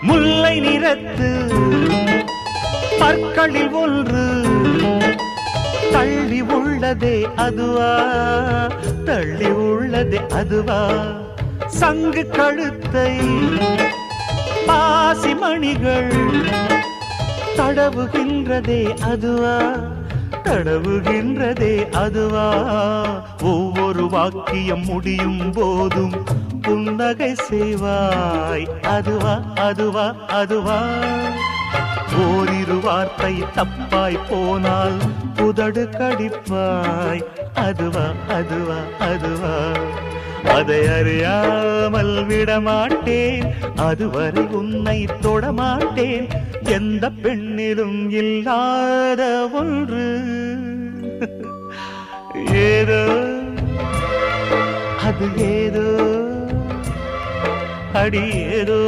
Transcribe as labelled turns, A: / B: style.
A: முல்லை நிறத்து பற்களில் ஒன்று தள்ளி உள்ளதே அதுவா, தள்ளி உள்ளதே அதுவா, சங்கு கழுத்தை பாசிமணிகள் தடவுகின்றதே அதுவா, தடவுகின்றதே அதுவா, ஒவ்வொரு வாக்கியம் முடியும் போதும் புன்னகை செய்வாய் அதுவா, அதுவா, அதுவா, ஓரிரு வார்த்தை தப்பாய் போனால் உதடு கடிப்பாய் அதுவா, அதுவா, அதுவா, அதை அறியாமல் விடமாட்டேன், அதுவரை உன்னை தொடமாட்டேன், எந்த பெண்ணிலும் இல்லாத ஒன்று ஏதோ அது ஏதோ அடி ஏதோ